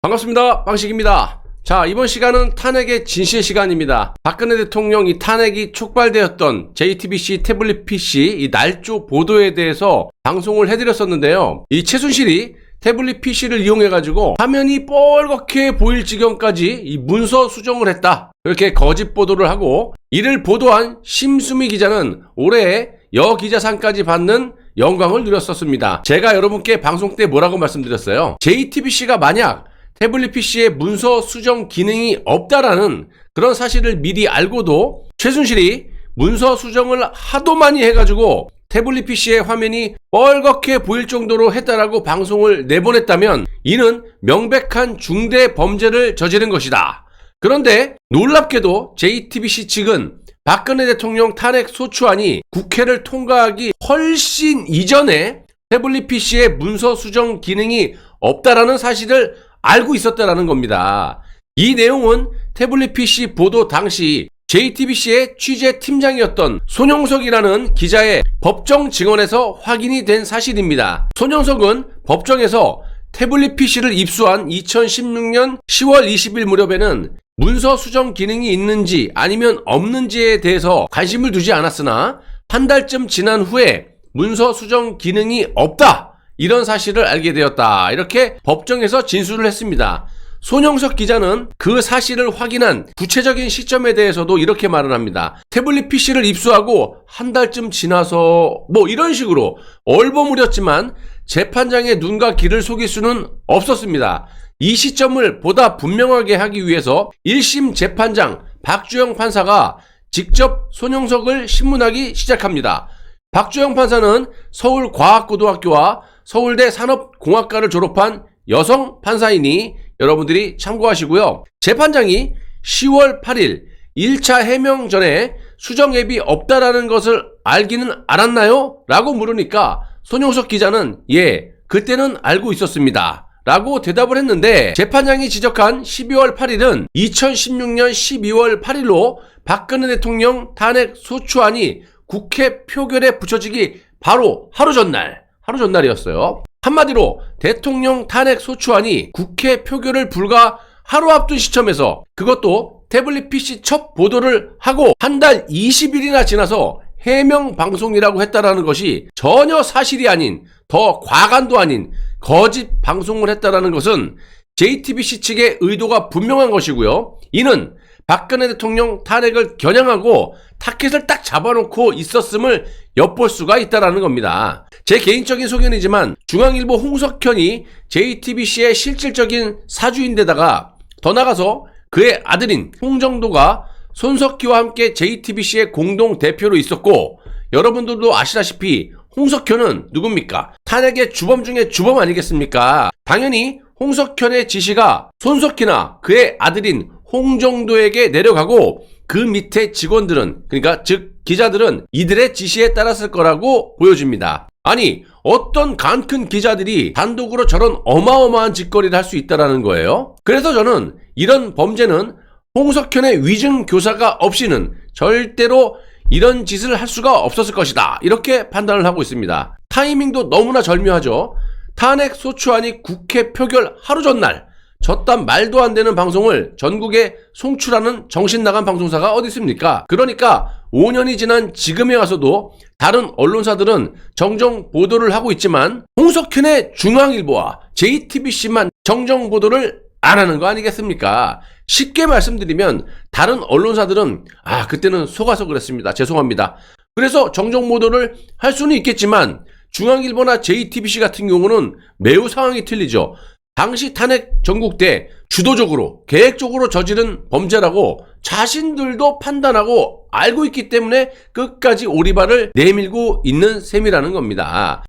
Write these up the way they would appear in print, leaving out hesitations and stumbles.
반갑습니다. 방식입니다. 자, 이번 시간은 탄핵의 진실 시간입니다. 박근혜 대통령 이 탄핵이 촉발되었던 JTBC 태블릿 PC 이 날조 보도에 대해서 방송을 해드렸었는데요. 이 최순실이 태블릿 PC를 이용해가지고 화면이 뻘겋게 보일 지경까지 이 문서 수정을 했다, 이렇게 거짓 보도를 하고, 이를 보도한 심수미 기자는 올해 여기자상까지 받는 영광을 누렸었습니다. 제가 여러분께 방송 때 뭐라고 말씀드렸어요? JTBC가 만약 태블릿 PC에 문서 수정 기능이 없다라는 그런 사실을 미리 알고도 최순실이 문서 수정을 하도 많이 해가지고 태블릿 PC의 화면이 뻘겋게 보일 정도로 했다라고 방송을 내보냈다면 이는 명백한 중대 범죄를 저지른 것이다. 그런데 놀랍게도 JTBC 측은 박근혜 대통령 탄핵 소추안이 국회를 통과하기 훨씬 이전에 태블릿 PC에 문서 수정 기능이 없다라는 사실을 알고 있었다라는 겁니다. 이 내용은 태블릿 PC 보도 당시 JTBC의 취재팀장이었던 손영석이라는 기자의 법정 증언에서 확인이 된 사실입니다. 손영석은 법정에서 태블릿 PC를 입수한 2016년 10월 20일 무렵에는 문서 수정 기능이 있는지 아니면 없는지에 대해서 관심을 두지 않았으나 한 달쯤 지난 후에 문서 수정 기능이 없다, 이런 사실을 알게 되었다, 이렇게 법정에서 진술을 했습니다. 손영석 기자는 그 사실을 확인한 구체적인 시점에 대해서도 이렇게 말을 합니다. 태블릿 PC를 입수하고 한 달쯤 지나서 이런 식으로 얼버무렸지만 재판장의 눈과 귀를 속일 수는 없었습니다. 이 시점을 보다 분명하게 하기 위해서 1심 재판장 박주영 판사가 직접 손영석을 신문하기 시작합니다. 박주영 판사는 서울과학고등학교와 서울대 산업공학과를 졸업한 여성 판사이니 여러분들이 참고하시고요. 재판장이 10월 8일 1차 해명 전에 수정 앱이 없다라는 것을 알기는 알았나요? 라고 물으니까 손영석 기자는 예, 그때는 알고 있었습니다 라고 대답을 했는데, 재판장이 지적한 12월 8일은 2016년 12월 8일로 박근혜 대통령 탄핵 소추안이 국회 표결에 붙여지기 바로 하루 전날이었어요. 한마디로 대통령 탄핵 소추안이 국회 표결을 불과 하루 앞둔 시점에서, 그것도 태블릿 PC 첫 보도를 하고 한 달 20일이나 지나서 해명 방송이라고 했다라는 것이 전혀 사실이 아닌, 더 과간도 아닌 거짓 방송을 했다라는 것은 JTBC 측의 의도가 분명한 것이고요. 이는 박근혜 대통령 탄핵을 겨냥하고 타켓을 딱 잡아놓고 있었음을 엿볼 수가 있다라는 겁니다. 제 개인적인 소견이지만 중앙일보 홍석현이 JTBC의 실질적인 사주인데다가 더 나가서 그의 아들인 홍정도가 손석희와 함께 JTBC의 공동 대표로 있었고, 여러분들도 아시다시피 홍석현은 누굽니까? 탄핵의 주범 중에 주범 아니겠습니까? 당연히 홍석현의 지시가 손석희나 그의 아들인 홍정도에게 내려가고 그 밑에 직원들은, 그러니까 즉 기자들은 이들의 지시에 따랐을 거라고 보여집니다. 아니, 어떤 간 큰 기자들이 단독으로 저런 어마어마한 짓거리를 할 수 있다라는 거예요? 그래서 저는 이런 범죄는 홍석현의 위증 교사가 없이는 절대로 이런 짓을 할 수가 없었을 것이다, 이렇게 판단을 하고 있습니다. 타이밍도 너무나 절묘하죠. 탄핵 소추안이 국회 표결 하루 전날 저딴 말도 안 되는 방송을 전국에 송출하는 정신 나간 방송사가 어디 있습니까? 그러니까 5년이 지난 지금에 와서도 다른 언론사들은 정정 보도를 하고 있지만 홍석현의 중앙일보와 JTBC만 정정 보도를 안 하는 거 아니겠습니까? 쉽게 말씀드리면 다른 언론사들은 그때는 속아서 그랬습니다, 죄송합니다, 그래서 정정 보도를 할 수는 있겠지만 중앙일보나 JTBC 같은 경우는 매우 상황이 틀리죠. 당시 탄핵 전국 때 주도적으로 계획적으로 저지른 범죄라고 자신들도 판단하고 알고 있기 때문에 끝까지 오리발을 내밀고 있는 셈이라는 겁니다.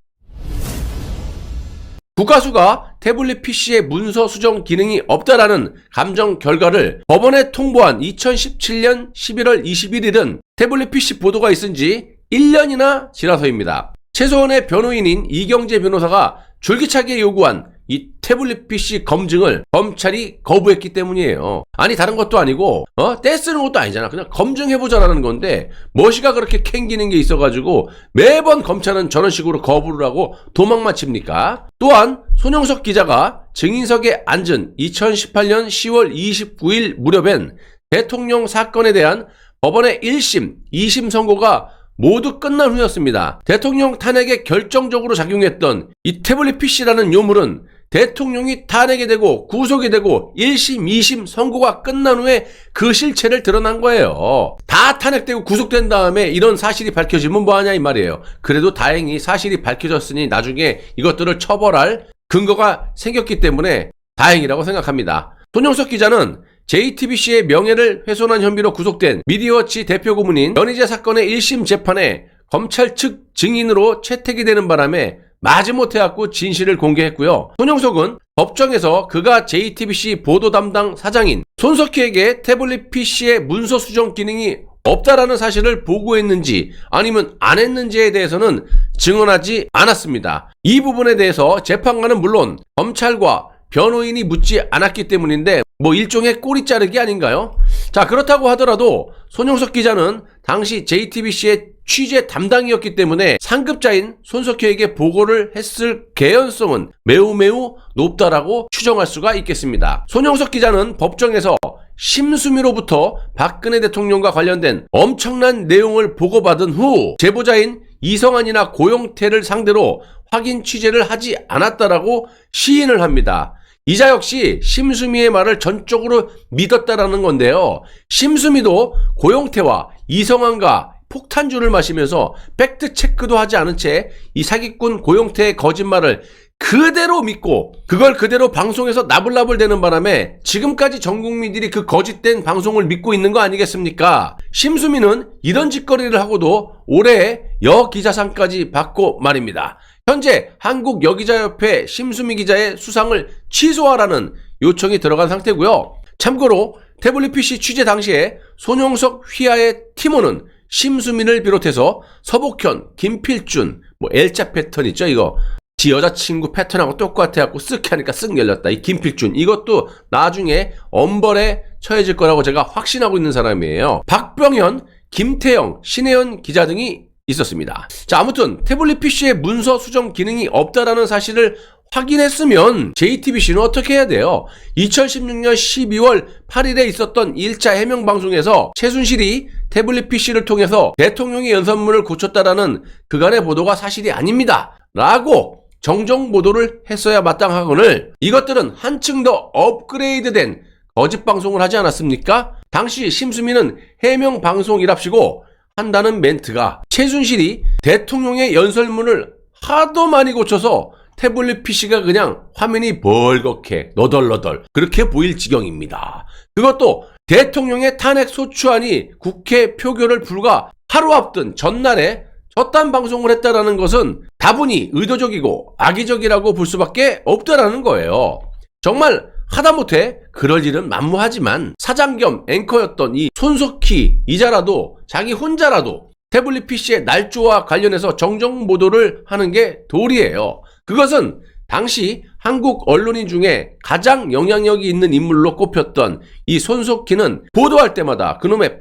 국가수가 태블릿 PC에 문서 수정 기능이 없다라는 감정 결과를 법원에 통보한 2017년 11월 21일은 태블릿 PC 보도가 있은 지 1년이나 지나서입니다. 최소한의 변호인인 이경재 변호사가 줄기차게 요구한 이 태블릿 PC 검증을 검찰이 거부했기 때문이에요. 아니 다른 것도 아니고 떼쓰는 것도 아니잖아. 그냥 검증해보자라는 건데 뭐시가 그렇게 캥기는 게 있어가지고 매번 검찰은 저런 식으로 거부를 하고 도망만 칩니까? 또한 손영석 기자가 증인석에 앉은 2018년 10월 29일 무렵엔 대통령 사건에 대한 법원의 1심, 2심 선고가 모두 끝난 후였습니다. 대통령 탄핵에 결정적으로 작용했던 이 태블릿 PC라는 요물은 대통령이 탄핵이 되고 구속이 되고 1심, 2심 선고가 끝난 후에 그 실체를 드러난 거예요. 다 탄핵되고 구속된 다음에 이런 사실이 밝혀지면 뭐하냐 이 말이에요. 그래도 다행히 사실이 밝혀졌으니 나중에 이것들을 처벌할 근거가 생겼기 때문에 다행이라고 생각합니다. 손영석 기자는 JTBC의 명예를 훼손한 혐의로 구속된 미디어워치 대표 고문인 연희재 사건의 1심 재판에 검찰 측 증인으로 채택이 되는 바람에 마지못해갖고 진실을 공개했고요. 손영석은 법정에서 그가 JTBC 보도 담당 사장인 손석희에게 태블릿 PC의 문서 수정 기능이 없다라는 사실을 보고했는지 아니면 안 했는지에 대해서는 증언하지 않았습니다. 이 부분에 대해서 재판관은 물론 검찰과 변호인이 묻지 않았기 때문인데 뭐 일종의 꼬리 자르기 아닌가요? 자, 그렇다고 하더라도 손영석 기자는 당시 JTBC의 취재 담당이었기 때문에 상급자인 손석희에게 보고를 했을 개연성은 매우 높다라고 추정할 수가 있겠습니다. 손영석 기자는 법정에서 심수미로부터 박근혜 대통령과 관련된 엄청난 내용을 보고받은 후 제보자인 이성한이나 고용태를 상대로 확인 취재를 하지 않았다라고 시인을 합니다. 이자 역시 심수미의 말을 전적으로 믿었다라는 건데요. 심수미도 고용태와 이성한과 폭탄주를 마시면서 팩트체크도 하지 않은 채 이 사기꾼 고용태의 거짓말을 그대로 믿고 그걸 그대로 방송에서 나불나불 대는 바람에 지금까지 전 국민들이 그 거짓된 방송을 믿고 있는 거 아니겠습니까? 심수미는 이런 짓거리를 하고도 올해 여기자상까지 받고 말입니다. 현재 한국여기자협회 심수미 기자의 수상을 취소하라는 요청이 들어간 상태고요. 참고로 태블릿 PC 취재 당시에 손영석 휘하의 팀원은 심수민을 비롯해서 서복현, 김필준, 뭐 L자 패턴 있죠 이거. 지 여자친구 패턴하고 똑같아갖고 쓱 하니까 쓱 열렸다. 이 김필준 이것도 나중에 엄벌에 처해질 거라고 제가 확신하고 있는 사람이에요. 박병현, 김태영, 신혜연 기자 등이 있었습니다. 자, 아무튼 태블릿 PC의 문서 수정 기능이 없다라는 사실을 확인했으면 JTBC는 어떻게 해야 돼요? 2016년 12월 8일에 있었던 1차 해명 방송에서 최순실이 태블릿 PC를 통해서 대통령의 연설문을 고쳤다라는 그간의 보도가 사실이 아닙니다. 라고 정정 보도를 했어야 마땅하거늘 이것들은 한층 더 업그레이드된 거짓 방송을 하지 않았습니까? 당시 심수미는 해명 방송이랍시고 한다는 멘트가 최순실이 대통령의 연설문을 하도 많이 고쳐서 태블릿 PC가 그냥 화면이 벌겋게 너덜너덜 그렇게 보일 지경입니다. 그것도 대통령의 탄핵 소추안이 국회 표결을 불과 하루 앞둔 전날에 저딴 방송을 했다라는 것은 다분히 의도적이고 악의적이라고 볼 수밖에 없다라는 거예요. 정말 하다못해 그럴 일은 만무하지만 사장 겸 앵커였던 이 손석희 이자라도 자기 혼자라도 태블릿 PC의 날조와 관련해서 정정 보도를 하는 게 도리예요. 그것은 당시 한국 언론인 중에 가장 영향력이 있는 인물로 꼽혔던 이 손석희는 보도할 때마다 그놈의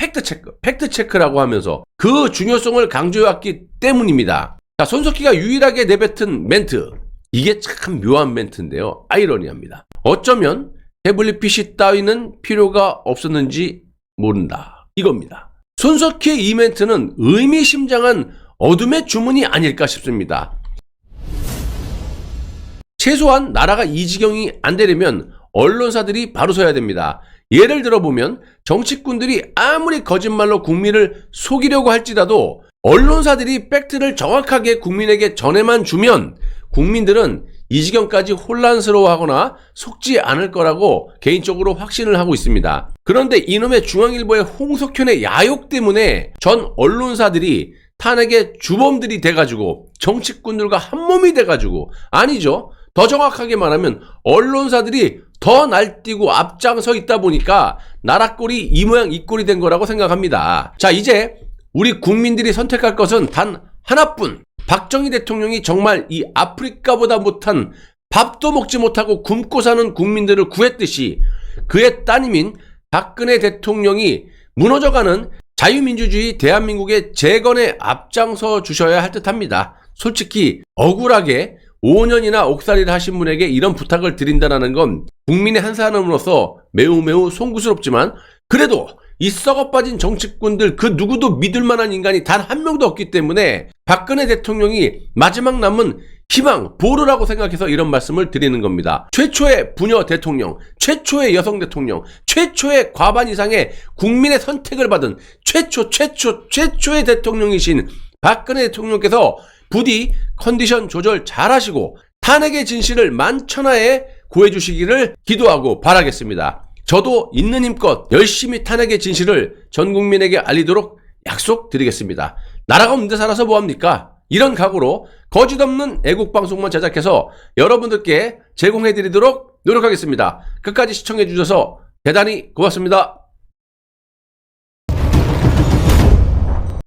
팩트체크라고 하면서 그 중요성을 강조해왔기 때문입니다. 자, 손석희가 유일하게 내뱉은 멘트, 이게 참 묘한 멘트인데요. 아이러니합니다. 어쩌면 태블릿 PC 따위는 필요가 없었는지 모른다. 이겁니다. 손석희의 이 멘트는 의미심장한 어둠의 주문이 아닐까 싶습니다. 최소한 나라가 이 지경이 안 되려면 언론사들이 바로 서야 됩니다. 예를 들어보면 정치꾼들이 아무리 거짓말로 국민을 속이려고 할지라도 언론사들이 팩트를 정확하게 국민에게 전해만 주면 국민들은 이 지경까지 혼란스러워하거나 속지 않을 거라고 개인적으로 확신을 하고 있습니다. 그런데 이놈의 중앙일보의 홍석현의 야욕 때문에 전 언론사들이 탄핵의 주범들이 돼가지고 정치꾼들과 한몸이 돼가지고 아니죠. 더 정확하게 말하면 언론사들이 더 날뛰고 앞장서 있다 보니까 나라 꼴이 이 모양 이 꼴이 된 거라고 생각합니다. 자, 이제 우리 국민들이 선택할 것은 단 하나뿐. 박정희 대통령이 정말 이 아프리카보다 못한 밥도 먹지 못하고 굶고 사는 국민들을 구했듯이 그의 따님인 박근혜 대통령이 무너져가는 자유민주주의 대한민국의 재건에 앞장서 주셔야 할 듯합니다. 솔직히 억울하게 5년이나 옥살이를 하신 분에게 이런 부탁을 드린다는 건 국민의 한 사람으로서 매우 송구스럽지만, 그래도 이 썩어빠진 정치꾼들 그 누구도 믿을 만한 인간이 단 한 명도 없기 때문에 박근혜 대통령이 마지막 남은 희망, 보루라고 생각해서 이런 말씀을 드리는 겁니다. 최초의 부녀 대통령, 최초의 여성 대통령, 최초의 과반 이상의 국민의 선택을 받은 최초의 대통령이신 박근혜 대통령께서 부디 컨디션 조절 잘 하시고 탄핵의 진실을 만천하에 구해주시기를 기도하고 바라겠습니다. 저도 있는 힘껏 열심히 탄핵의 진실을 전 국민에게 알리도록 약속드리겠습니다. 나라가 없는데 살아서 뭐합니까? 이런 각오로 거짓 없는 애국방송만 제작해서 여러분들께 제공해드리도록 노력하겠습니다. 끝까지 시청해주셔서 대단히 고맙습니다.